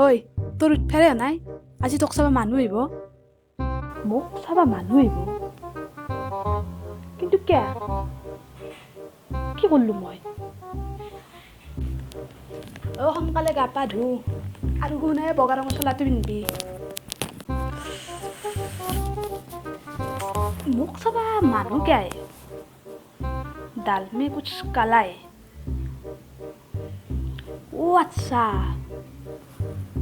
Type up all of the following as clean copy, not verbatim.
ঐ তোৰ উঠফেৰে নাই আজি তোক চাবা মানুহ আহিব মোক চাবা মানুহ আহিব কিন্তু কিয় কি কৰিলোঁ মই সোনকালে গা পা ধু আৰু শুনে বগা ৰঙৰ চোলাটো পিন্ধিবি মোক চাবা মানুহ কিয় আহে ডাল মে কুছ কালা হে আচ্ছা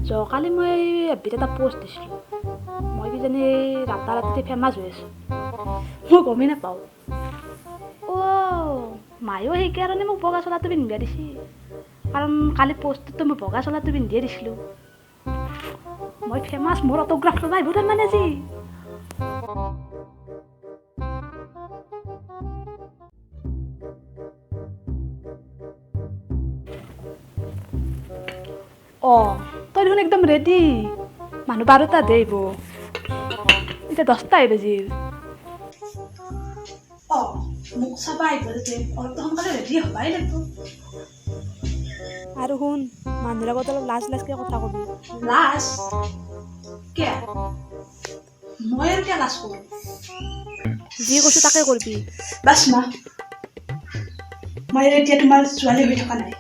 যোৱাকালি মই এবিধ এটা পোষ্ট দিছিলোঁ মই কিজানি ৰাতাৰাতিতে ফেমাছ হৈ আছোঁ মই গমেই নাপাওঁ মায়েও সেইকাৰণে মোক বগা চোলাটো পিন্ধিব দিছে কাৰণ কালি পোষ্টটোতো মই বগা চোলাটো পিন্ধিয়ে দিছিলোঁ মই ফেমাছ মোৰ অটোগ্ৰাফ ল'ব আহিব তাৰমানে আজি তই দেখোন একদম ৰেডি মানুহ 12টা আহিব এতিয়া 10টা বাজিল মোক চাবা আহিব অলপ সোনকালে ৰেডি হ'বাই লাগিব আৰু শুন মানুহৰ লগত অলপ লাজকে কথা কবি লাজ কিয় মই আৰু কিয় লাজ কৰোঁ যি কৈছোঁ তাকে কৰিবি বাছ মা মই এতিয়া তোমাৰ ছোৱালী হৈ থকা নাই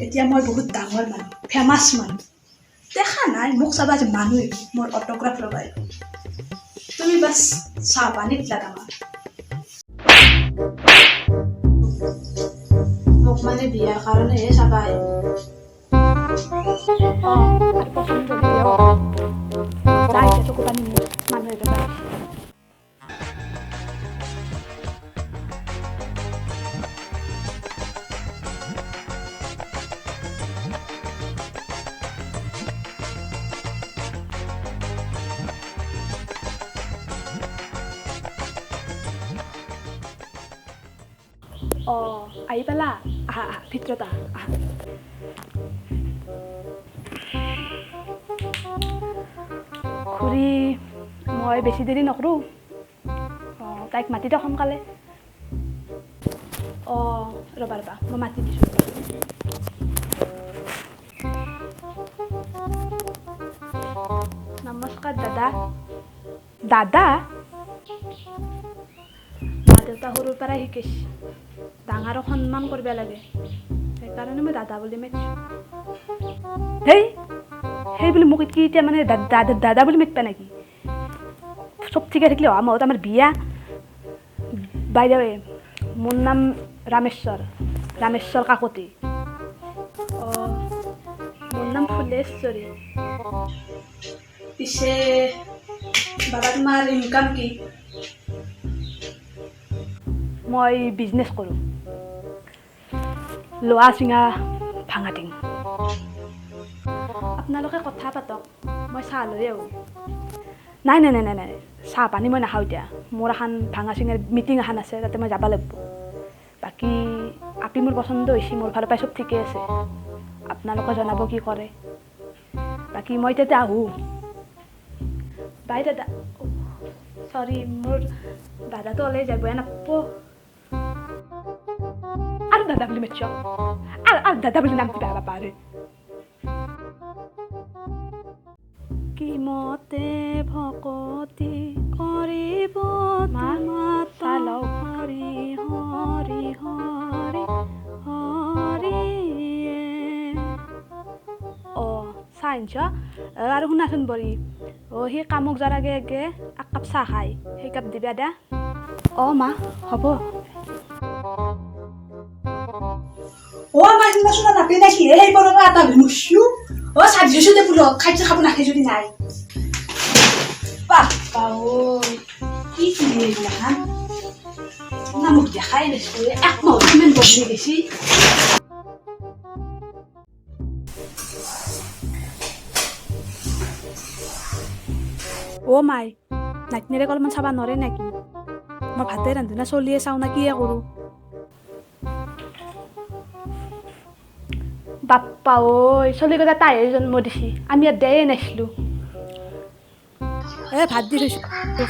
এতিয়া মই বহুত ডাঙৰ মানুহ ফেমাছ মানুহ দেখা নাই মোক চাবা যে মানুহ মোৰ অটোগ্ৰাফ লগাই তুমি বাছ চাহ পানীত লাগা মোক মানে বিয়াৰ কাৰণেহে চাবা আৰু পচন্দ যাই চকু পানী মানুহ এটা আহি পালা আহা ভিতৰত আহা খুৰী মই বেছি দেৰি নকৰোঁ তাইক মাতি দিয়ক সোনকালে ৰ'বা মই মাতি দিছোঁ নমস্কাৰ দাদা দাদা মা দেউতা সৰুৰ পৰাই শিকাইছে ডাঙৰক সন্মান কৰিব লাগে সেইকাৰণে মই দাদা বুলি মাতিছোঁ সেই বুলি মোক কি এতিয়া মানে দাদা বুলি মাতিবা নেকি চব ঠিকে থাকিলে অহা মাহত আমাৰ বিয়া বাইদেউ মোৰ নাম ৰামেশ্বৰ কাকতি মোৰ নাম ফুলেশ্বৰী পিছে বাবা তোমাৰ ইনকাম কি মই বিজনেছ কৰোঁ লোৱা চিঙা ভাঙা টিং আপোনালোকে কথা পাতক মই চাহ লৈ আহোঁ নাই চাহ পানী মই নাখাওঁ এতিয়া মোৰ এখন ভাঙা চিঙাৰ মিটিং এখন আছে তাতে মই যাব লাগিব বাকী আপি মোৰ পচন্দ হৈছে মোৰ ফালৰ পৰাই চব ঠিকে আছে আপোনালোকে জনাব কি কৰে বাকী মই এতিয়া আহোঁ বাই দাদা চৰি মোৰ দাদাটো ওলাই যাবই নাপাব আৰু দাদা বুলি মাতিছ আৰু দাদা বুলি নামটো বেয়া নাপাৰে কি মতে ভকতি কৰিব মাতা লওঁ হৰি হৰি হৰি হৰি চাহ আনিছ আৰু শুনাচোন বৰি সেই কামক যোৱাৰ আগে আগে এক কাপ চাহ খাই সেই কাপ দিবা দে মা হ'ব মাছ মাছ নাপি নাকি সেই বলবা এটা মুছু সাজিছো দে বুলো খাইছে খাব নাখাই যদি নাই বাপ্পা কি এইবিলাক না মোক দেখাই নাছিল এক মাহ কিমান বদলি গেছি মাই নাতিনীৰে অলপমান চাবা নৰে নেকি মই ভাতে ৰান্ধোনা চলিয়ে চাওঁ না কিয়ে কৰোঁ বাপ্পা চলি গ'লে তাইহে জন্ম দিছি আমি ইয়াত দেয়ে নাছিলোঁ ভাত দি থৈছোঁ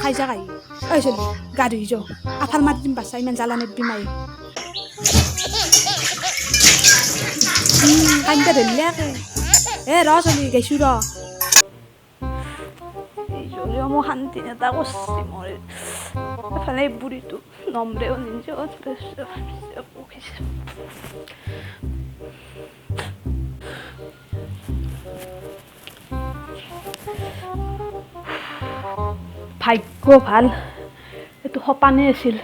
খাই যা কাহি চলি গা ধুই যাওঁ আঠাৰ মাতি দিম বাচ্ছা ইমান জ্বালা নেদবি মাই কান্দা ধৰিলে এ ৰ চলি গেছো ৰ এইযোৰেও মই শান্তি এটা কৰিছে মোৰ এফালে বুঢ়ীটো নম্ৰেও নিজে ভাগ্য ভাল এইটো সপানে আছিল